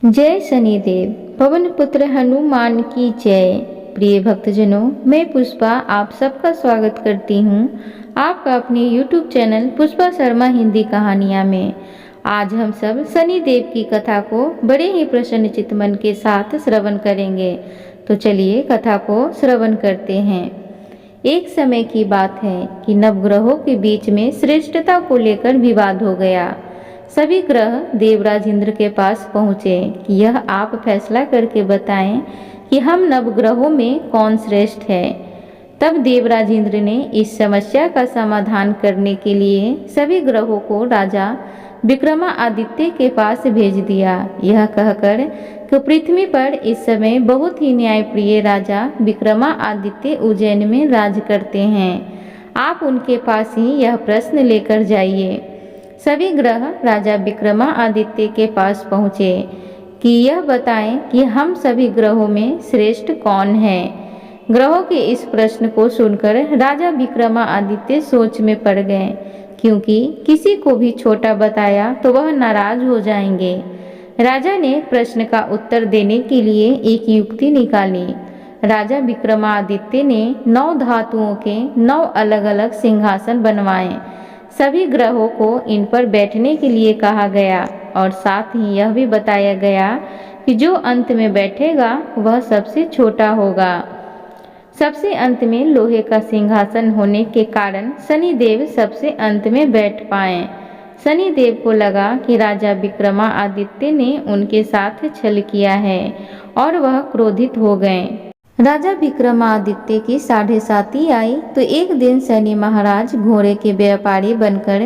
जय शनिदेव। पवन पुत्र हनुमान की जय। प्रिय भक्तजनों, मैं पुष्पा आप सबका स्वागत करती हूँ आपका अपने YouTube चैनल पुष्पा शर्मा हिंदी कहानियाँ में। आज हम सब शनिदेव की कथा को बड़े ही प्रसन्न चित्त मन के साथ श्रवण करेंगे। तो चलिए कथा को श्रवण करते हैं। एक समय की बात है कि नवग्रहों के बीच में श्रेष्ठता को लेकर विवाद हो गया। सभी ग्रह देवराज इंद्र के पास पहुँचे कि यह आप फैसला करके बताएं कि हम नवग्रहों में कौन श्रेष्ठ है। तब देवराज इंद्र ने इस समस्या का समाधान करने के लिए सभी ग्रहों को राजा विक्रमादित्य के पास भेज दिया। यह कहकर कि पृथ्वी पर इस समय बहुत ही न्यायप्रिय राजा विक्रमादित्य उज्जैन में राज करते हैं। आप उनके पास ही यह प्रश्न लेकर जाइए। सभी ग्रह राजा विक्रमादित्य के पास पहुँचे कि यह बताएं कि हम सभी ग्रहों में श्रेष्ठ कौन है। ग्रहों के इस प्रश्न को सुनकर राजा विक्रमादित्य सोच में पड़ गए, क्योंकि किसी को भी छोटा बताया तो वह नाराज हो जाएंगे। राजा ने प्रश्न का उत्तर देने के लिए एक युक्ति निकाली। राजा विक्रमादित्य ने 9 धातुओं के 9 अलग अलग सिंहासन बनवाए। सभी ग्रहों को इन पर बैठने के लिए कहा गया और साथ ही यह भी बताया गया कि जो अंत में बैठेगा वह सबसे छोटा होगा। सबसे अंत में लोहे का सिंहासन होने के कारण शनिदेव सबसे अंत में बैठ पाए। शनिदेव को लगा कि राजा विक्रमादित्य ने उनके साथ छल किया है और वह क्रोधित हो गए। राजा विक्रमादित्य की 7:30 आई तो एक दिन शनि महाराज घोड़े के व्यापारी बनकर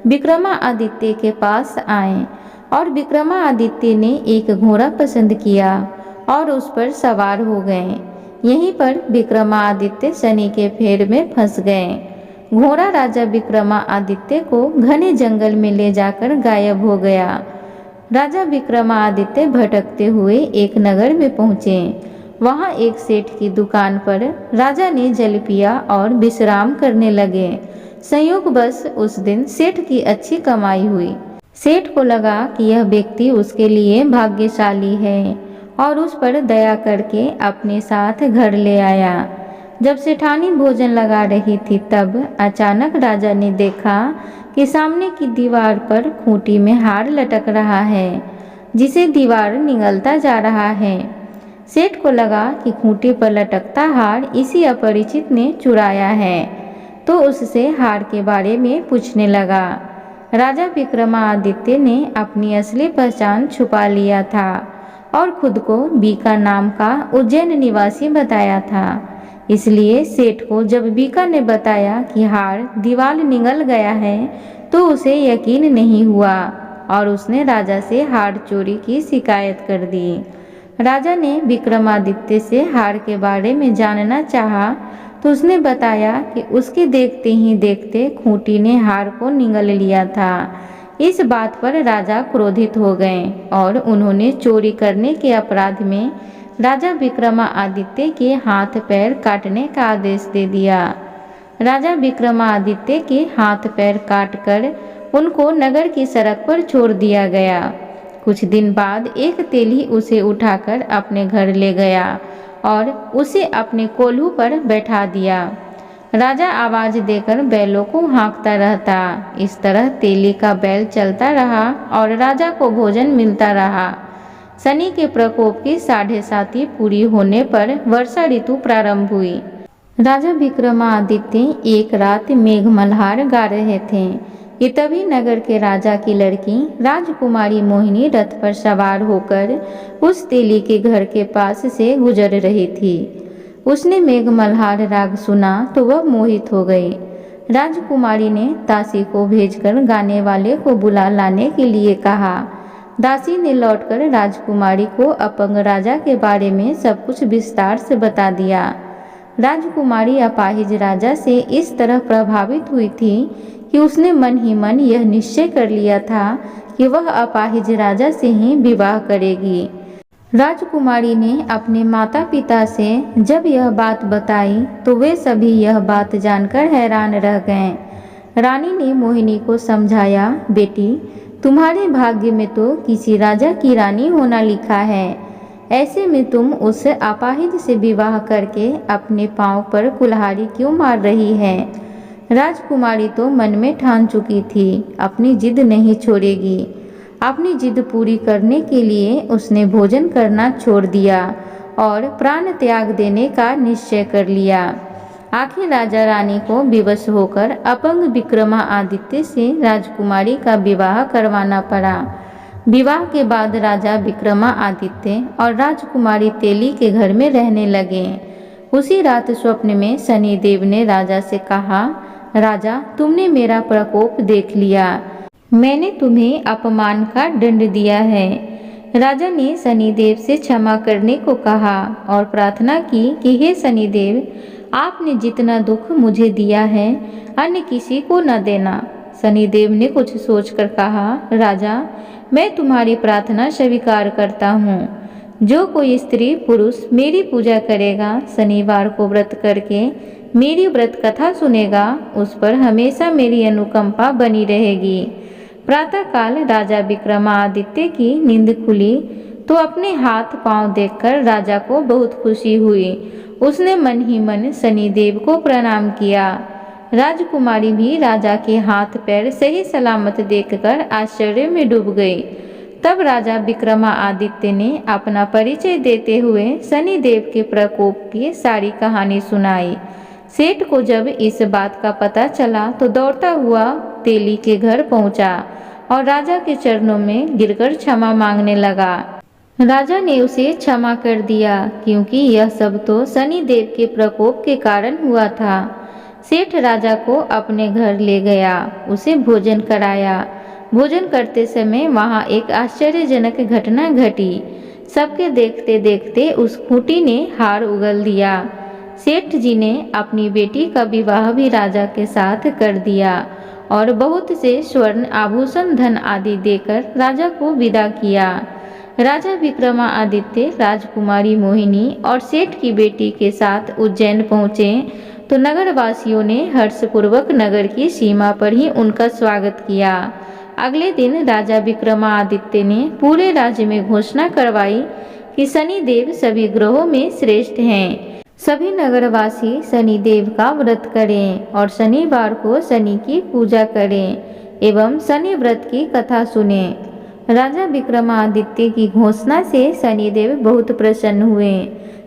विक्रमादित्य के पास आए और विक्रमादित्य ने एक घोड़ा पसंद किया और उस पर सवार हो गए। यहीं पर विक्रमादित्य शनि के फेर में फंस गए। घोड़ा राजा विक्रमादित्य को घने जंगल में ले जाकर गायब हो गया। राजा विक्रमादित्य भटकते हुए एक नगर में पहुँचे। वहाँ एक सेठ की दुकान पर राजा ने जल पिया और विश्राम करने लगे। संयोगवश उस दिन सेठ की अच्छी कमाई हुई। सेठ को लगा कि यह व्यक्ति उसके लिए भाग्यशाली है और उस पर दया करके अपने साथ घर ले आया। जब सेठानी भोजन लगा रही थी तब अचानक राजा ने देखा कि सामने की दीवार पर खूंटी में हार लटक रहा है, जिसे दीवार निगलता जा रहा है। सेठ को लगा कि खूंटी पर लटकता हार इसी अपरिचित ने चुराया है, तो उससे हार के बारे में पूछने लगा। राजा विक्रमादित्य ने अपनी असली पहचान छुपा लिया था और खुद को बीका नाम का उज्जैन निवासी बताया था। इसलिए सेठ को जब बीका ने बताया कि हार दीवार निगल गया है तो उसे यकीन नहीं हुआ और उसने राजा से हार चोरी की शिकायत कर दी। राजा ने विक्रमादित्य से हार के बारे में जानना चाहा तो उसने बताया कि उसके देखते ही देखते खूंटी ने हार को निगल लिया था। इस बात पर राजा क्रोधित हो गए और उन्होंने चोरी करने के अपराध में राजा विक्रमादित्य के हाथ पैर काटने का आदेश दे दिया। राजा विक्रमादित्य के हाथ पैर काटकर उनको नगर की सड़क पर छोड़ दिया गया। कुछ दिन बाद एक तेली उसे उठाकर अपने घर ले गया और उसे अपने कोल्हू पर बैठा दिया। राजा आवाज देकर बैलों को हाँकता रहता। इस तरह तेली का बैल चलता रहा और राजा को भोजन मिलता रहा। शनि के प्रकोप की 7:30 पूरी होने पर वर्षा ऋतु प्रारंभ हुई। राजा विक्रमादित्य एक रात मेघमल्हार गा रहे थे कि तभी नगर के राजा की लड़की राजकुमारी मोहिनी रथ पर सवार होकर उस तेली के घर के पास से गुजर रही थी। उसने मेघमल्हार राग सुना तो वह मोहित हो गई। राजकुमारी ने दासी को भेजकर गाने वाले को बुला लाने के लिए कहा। दासी ने लौटकर राजकुमारी को अपंग राजा के बारे में सब कुछ विस्तार से बता दिया। राजकुमारी अपाहिज राजा से इस तरह प्रभावित हुई थी कि उसने मन ही मन यह निश्चय कर लिया था कि वह अपाहिज राजा से ही विवाह करेगी। राजकुमारी ने अपने माता पिता से जब यह बात बताई तो वे सभी यह बात जानकर हैरान रह गए। रानी ने मोहिनी को समझाया, बेटी तुम्हारे भाग्य में तो किसी राजा की रानी होना लिखा है। ऐसे में तुम उस अपाहिज से विवाह करके अपने पांव पर कुल्हाड़ी क्यों मार रही है? राजकुमारी तो मन में ठान चुकी थी, अपनी जिद नहीं छोड़ेगी। अपनी जिद पूरी करने के लिए उसने भोजन करना छोड़ दिया और प्राण त्याग देने का निश्चय कर लिया। आखिर राजा रानी को विवश होकर अपंग विक्रमादित्य से राजकुमारी का विवाह करवाना पड़ा। विवाह के बाद राजा विक्रमादित्य और राजकुमारी तेली के घर में रहने लगे। उसी रात स्वप्न में शनिदेव ने राजा से कहा, राजा, तुमने मेरा प्रकोप देख लिया। मैंने तुम्हें अपमान का दंड दिया है। राजा ने शनिदेव से क्षमा करने को कहा और प्रार्थना की कि हे शनिदेव, आपने जितना दुख मुझे दिया है अन्य किसी को न देना। शनिदेव ने कुछ सोचकर कहा, राजा, मैं तुम्हारी प्रार्थना स्वीकार करता हूँ। जो कोई स्त्री पुरुष मेरी पूजा करेगा, शनिवार को व्रत करके मेरी व्रत कथा सुनेगा, उस पर हमेशा मेरी अनुकंपा बनी रहेगी। प्रातःकाल राजा विक्रमादित्य की नींद खुली तो अपने हाथ पांव देखकर राजा को बहुत खुशी हुई। उसने मन ही मन शनिदेव को प्रणाम किया। राजकुमारी भी राजा के हाथ पैर सही सलामत देखकर आश्चर्य में डूब गई। तब राजा विक्रमादित्य ने अपना परिचय देते हुए शनिदेव के प्रकोप की सारी कहानी सुनाई। सेठ को जब इस बात का पता चला तो दौड़ता हुआ तेली के घर पहुंचा और राजा के चरणों में गिरकर क्षमा मांगने लगा। राजा ने उसे क्षमा कर दिया क्योंकि यह सब तो शनिदेव के प्रकोप के कारण हुआ था। सेठ राजा को अपने घर ले गया, उसे भोजन कराया। भोजन करते समय वहां एक आश्चर्यजनक घटना घटी। सबके देखते देखते उस खूंटी ने हार उगल दिया। सेठ जी ने अपनी बेटी का विवाह भी राजा के साथ कर दिया और बहुत से स्वर्ण आभूषण धन आदि देकर राजा को विदा किया। राजा विक्रमादित्य राजकुमारी मोहिनी और सेठ की बेटी के साथ उज्जैन पहुँचे तो नगरवासियों ने हर्षपूर्वक नगर की सीमा पर ही उनका स्वागत किया। अगले दिन राजा विक्रमादित्य ने पूरे राज्य में घोषणा करवाई कि शनिदेव सभी ग्रहों में श्रेष्ठ हैं। सभी नगरवासी शनिदेव का व्रत करें और शनिवार को शनि की पूजा करें एवं शनि व्रत की कथा सुनें। राजा विक्रमादित्य की घोषणा से शनिदेव बहुत प्रसन्न हुए।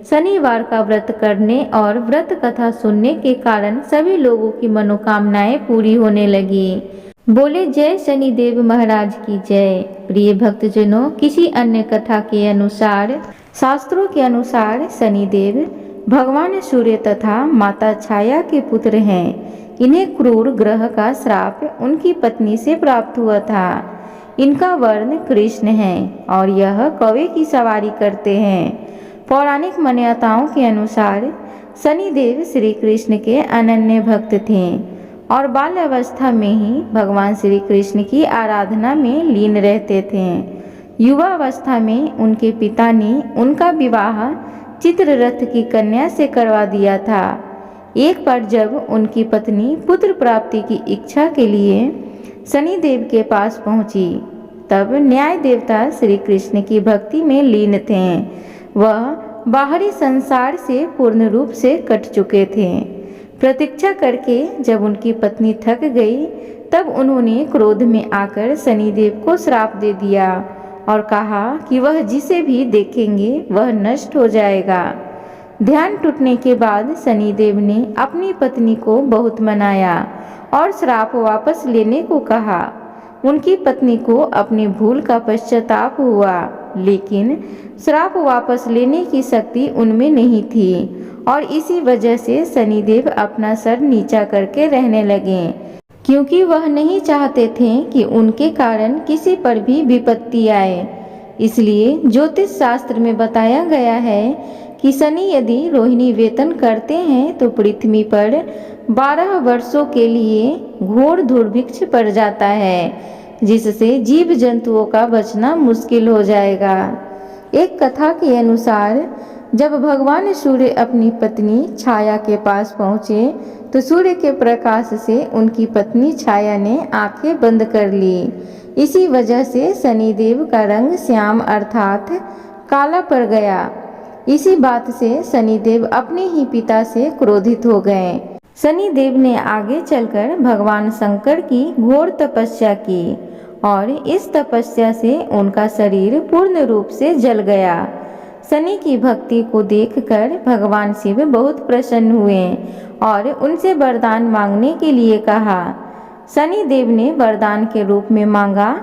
शनिवार का व्रत करने और व्रत कथा सुनने के कारण सभी लोगों की मनोकामनाएं पूरी होने लगी। बोले जय शनिदेव महाराज की जय। प्रिय भक्तजनों, किसी अन्य कथा के अनुसार, शास्त्रों के अनुसार शनिदेव भगवान सूर्य तथा माता छाया के पुत्र हैं। इन्हें क्रूर ग्रह का श्राप उनकी पत्नी से प्राप्त हुआ था। इनका वर्ण कृष्ण है और यह कौवे की सवारी करते हैं। पौराणिक मान्यताओं के अनुसार शनिदेव श्री कृष्ण के अनन्य भक्त थे और बाल्यावस्था में ही भगवान श्री कृष्ण की आराधना में लीन रहते थे। युवावस्था में उनके पिता ने उनका विवाह चित्ररथ की कन्या से करवा दिया था। एक बार जब उनकी पत्नी पुत्र प्राप्ति की इच्छा के लिए शनिदेव के पास पहुंची, तब न्याय देवता श्री कृष्ण की भक्ति में लीन थे। वह बाहरी संसार से पूर्ण रूप से कट चुके थे। प्रतीक्षा करके जब उनकी पत्नी थक गई, तब उन्होंने क्रोध में आकर शनिदेव को श्राप दे दिया और कहा कि वह जिसे भी देखेंगे वह नष्ट हो जाएगा। ध्यान टूटने के बाद शनिदेव ने अपनी पत्नी को बहुत मनाया और श्राप वापस लेने को कहा। उनकी पत्नी को अपनी भूल का पश्चाताप हुआ, लेकिन श्राप वापस लेने की शक्ति उनमें नहीं थी और इसी वजह से शनिदेव अपना सर नीचा करके रहने लगे, क्योंकि वह नहीं चाहते थे कि उनके कारण किसी पर भी विपत्ति आए। इसलिए ज्योतिष शास्त्र में बताया गया है कि शनि यदि रोहिणी वेतन करते हैं तो पृथ्वी पर 12 वर्षों के लिए घोर दुर्भिक्ष पड़ जाता है, जिससे जीव जंतुओं का बचना मुश्किल हो जाएगा। एक कथा के अनुसार जब भगवान सूर्य अपनी पत्नी छाया के पास पहुँचे तो सूर्य के प्रकाश से उनकी पत्नी छाया ने आंखें बंद कर ली। इसी वजह से शनिदेव का रंग श्याम अर्थात काला पड़ गया। इसी बात से शनिदेव अपने ही पिता से क्रोधित हो गए। शनिदेव ने आगे चलकर भगवान शंकर की घोर तपस्या की और इस तपस्या से उनका शरीर पूर्ण रूप से जल गया। शनि की भक्ति को देखकर भगवान शिव बहुत प्रसन्न हुए और उनसे वरदान मांगने के लिए कहा। शनिदेव ने वरदान के रूप में मांगा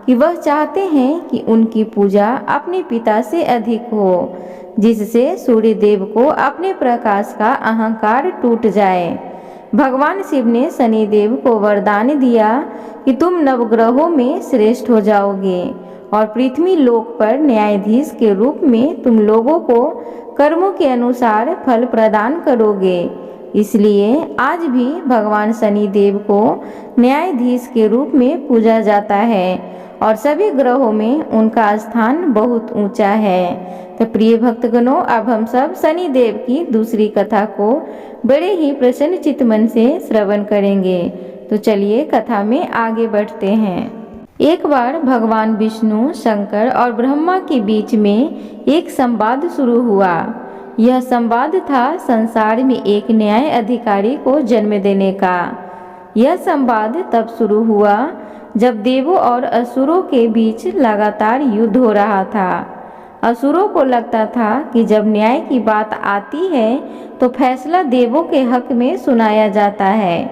कि वह चाहते हैं कि उनकी पूजा अपने पिता से अधिक हो, जिससे सूर्य देव को अपने प्रकाश का अहंकार टूट जाए। भगवान शिव ने शनिदेव को वरदान दिया कि तुम नवग्रहों में श्रेष्ठ हो जाओगे और पृथ्वी लोक पर न्यायाधीश के रूप में तुम लोगों को कर्मों के अनुसार फल प्रदान करोगे। इसलिए आज भी भगवान शनिदेव को न्यायाधीश के रूप में पूजा जाता है और सभी ग्रहों में उनका स्थान बहुत ऊंचा है। तो प्रिय भक्तगणों, अब हम सब शनिदेव की दूसरी कथा को बड़े ही प्रसन्न चित्त मन से श्रवण करेंगे। तो चलिए कथा में आगे बढ़ते हैं। एक बार भगवान विष्णु, शंकर और ब्रह्मा के बीच में एक संवाद शुरू हुआ। यह संवाद था संसार में एक न्याय अधिकारी को जन्म देने का। यह संवाद तब शुरू हुआ जब देवों और असुरों के बीच लगातार युद्ध हो रहा था। असुरों को लगता था कि जब न्याय की बात आती है तो फैसला देवों के हक में सुनाया जाता है,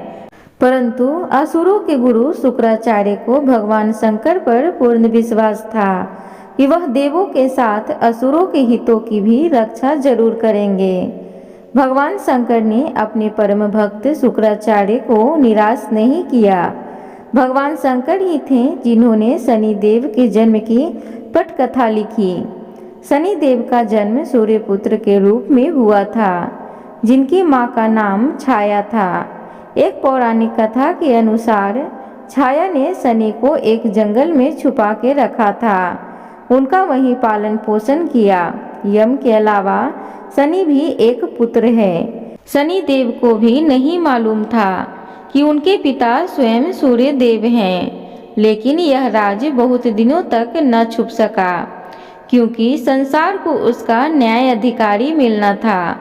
परंतु असुरों के गुरु शुक्राचार्य को भगवान शंकर पर पूर्ण विश्वास था कि वह देवों के साथ असुरों के हितों की भी रक्षा जरूर करेंगे। भगवान शंकर ने अपने परम भक्त शुक्राचार्य को निराश नहीं किया। भगवान शंकर ही थे जिन्होंने शनिदेव के जन्म की पटकथा लिखी। शनिदेव का जन्म सूर्यपुत्र के रूप में हुआ था, जिनकी मां का नाम छाया था। एक पौराणिक कथा के अनुसार छाया ने शनि को एक जंगल में छुपा के रखा था। उनका वहीं पालन पोषण किया। यम के अलावा शनि भी एक पुत्र है। शनिदेव को भी नहीं मालूम था कि उनके पिता स्वयं सूर्य देव हैं, लेकिन यह राज बहुत दिनों तक न छुप सका, क्योंकि संसार को उसका न्याय अधिकारी मिलना था,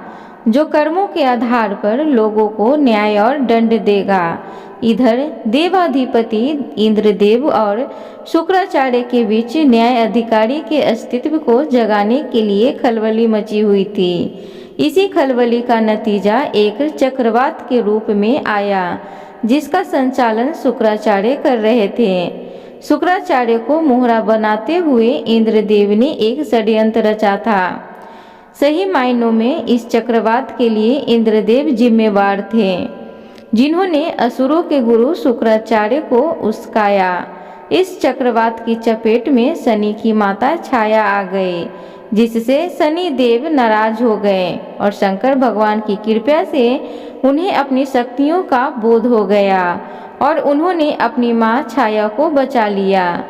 जो कर्मों के आधार पर लोगों को न्याय और दंड देगा। इधर देवाधिपति इंद्रदेव और शुक्राचार्य के बीच न्याय अधिकारी के अस्तित्व को जगाने के लिए खलबली मची हुई थी। इसी खलबली का नतीजा एक चक्रवात के रूप में आया, जिसका संचालन शुक्राचार्य कर रहे थे। शुक्राचार्य को मोहरा बनाते हुए इंद्रदेव ने एक षड्यंत्र रचा था। सही मायनों में इस चक्रवात के लिए इंद्रदेव जिम्मेवार थे, जिन्होंने असुरों के गुरु शुक्राचार्य को उस्काया। इस चक्रवात की चपेट में शनि की माता छाया आ गई, जिससे शनि देव नाराज हो गए और शंकर भगवान की कृपा से उन्हें अपनी शक्तियों का बोध हो गया और उन्होंने अपनी मां छाया को बचा लिया।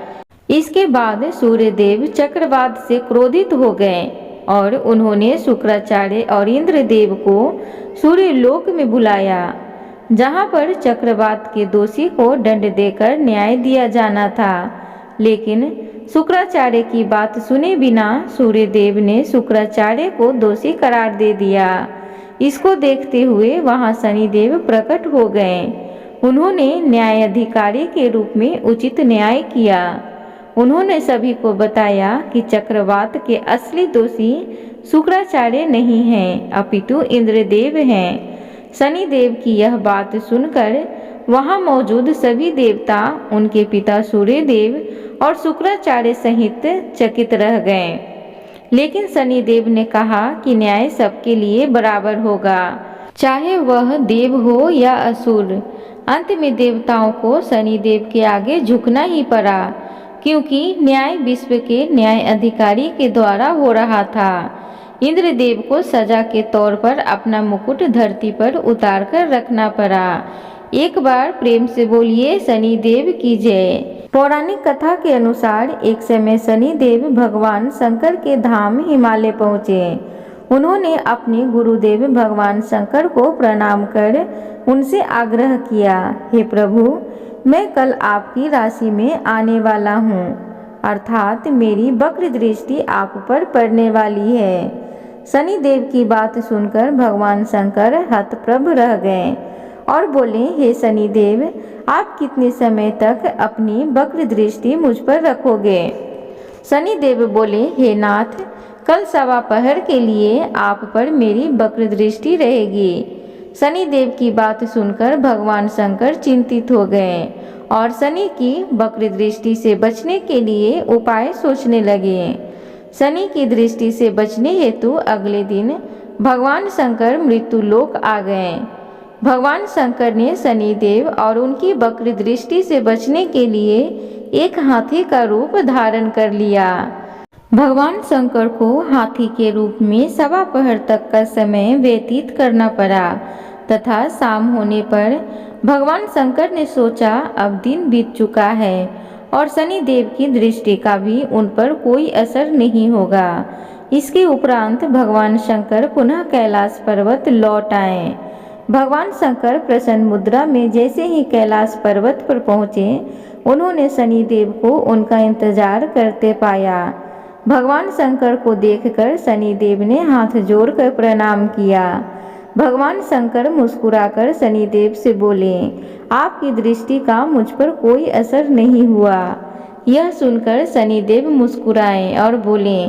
इसके बाद सूर्यदेव चक्रवात से क्रोधित हो गए और उन्होंने शुक्राचार्य और इंद्रदेव को सूर्य लोक में बुलाया, जहां पर चक्रवात के दोषी को दंड देकर न्याय दिया जाना था। लेकिन शुक्राचार्य की बात सुने बिना सूर्यदेव ने शुक्राचार्य को दोषी करार दे दिया। इसको देखते हुए वहां शनिदेव प्रकट हो गए। उन्होंने न्यायाधिकारी के रूप में उचित न्याय किया। उन्होंने सभी को बताया कि चक्रवात के असली दोषी शुक्राचार्य नहीं हैं, अपितु इंद्रदेव हैं। शनिदेव की यह बात सुनकर वहां मौजूद सभी देवता, उनके पिता सूर्यदेव और शुक्राचार्य सहित चकित रह गए। लेकिन शनिदेव ने कहा कि न्याय सबके लिए बराबर होगा, चाहे वह देव हो या असुर। अंत में देवताओं को शनिदेव के आगे झुकना ही पड़ा, क्योंकि न्याय विश्व के न्याय अधिकारी के द्वारा हो रहा था। इंद्रदेव को सजा के तौर पर अपना मुकुट धरती पर उतार कर रखना पड़ा। एक बार प्रेम से बोलिए शनिदेव की जय। पौराणिक कथा के अनुसार एक समय शनिदेव भगवान शंकर के धाम हिमालय पहुँचे। उन्होंने अपने गुरुदेव भगवान शंकर को प्रणाम कर उनसे आग्रह किया, हे प्रभु, मैं कल आपकी राशि में आने वाला हूँ, अर्थात मेरी वक्र दृष्टि आप पर पड़ने वाली है। शनिदेव की बात सुनकर भगवान शंकर हतप्रभ रह गए और बोले, हे शनिदेव, आप कितने समय तक अपनी वक्र दृष्टि मुझ पर रखोगे? शनिदेव बोले, हे नाथ, कल सवा पहर के लिए आप पर मेरी वक्र दृष्टि रहेगी। शनिदेव की बात सुनकर भगवान शंकर चिंतित हो गए और शनि की वक्र दृष्टि से बचने के लिए उपाय सोचने लगे। शनि की दृष्टि से बचने हेतु अगले दिन भगवान शंकर मृत्यु लोक आ गए। भगवान शंकर ने शनिदेव और उनकी वक्र दृष्टि से बचने के लिए एक हाथी का रूप धारण कर लिया। भगवान शंकर को हाथी के रूप में सवा पहर तक का समय व्यतीत करना पड़ा तथा शाम होने पर भगवान शंकर ने सोचा, अब दिन बीत चुका है और शनिदेव की दृष्टि का भी उन पर कोई असर नहीं होगा। इसके उपरांत भगवान शंकर पुनः कैलाश पर्वत लौट आए। भगवान शंकर प्रसन्न मुद्रा में जैसे ही कैलाश पर्वत पर पहुँचे, उन्होंने शनिदेव को उनका इंतजार करते पाया। भगवान शंकर को देखकर शनिदेव ने हाथ जोड़कर प्रणाम किया। भगवान शंकर मुस्कुराकर शनिदेव से बोले, आपकी दृष्टि का मुझ पर कोई असर नहीं हुआ। यह सुनकर शनिदेव मुस्कुराए और बोले,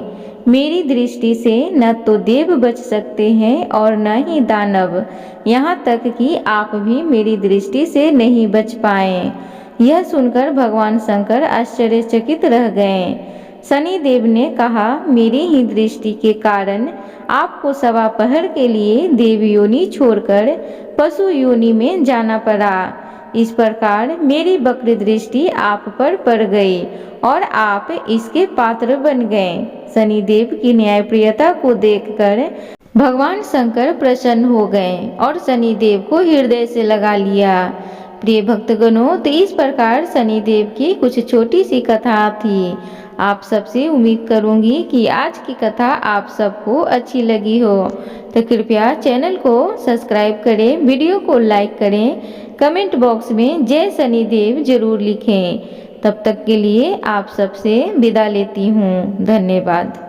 मेरी दृष्टि से न तो देव बच सकते हैं और न ही दानव, यहाँ तक कि आप भी मेरी दृष्टि से नहीं बच पाए। यह सुनकर भगवान शंकर आश्चर्यचकित रह गए। शनिदेव ने कहा, मेरी ही दृष्टि के कारण आपको सवा पहर के लिए देव योनि छोड़कर पशु योनि में जाना पड़ा। इस प्रकार मेरी वक्र दृष्टि आप पर पड़ गई और आप इसके पात्र बन गए। शनिदेव की न्यायप्रियता को देखकर भगवान शंकर प्रसन्न हो गए और शनिदेव को हृदय से लगा लिया। प्रिय भक्तगणों, तो इस प्रकार शनिदेव की कुछ छोटी सी कथा थी। आप सबसे उम्मीद करूंगी कि आज की कथा आप सबको अच्छी लगी हो, तो कृपया चैनल को सब्सक्राइब करें, वीडियो को लाइक करें, कमेंट बॉक्स में जय शनिदेव जरूर लिखें। तब तक के लिए आप सबसे विदा लेती हूँ। धन्यवाद।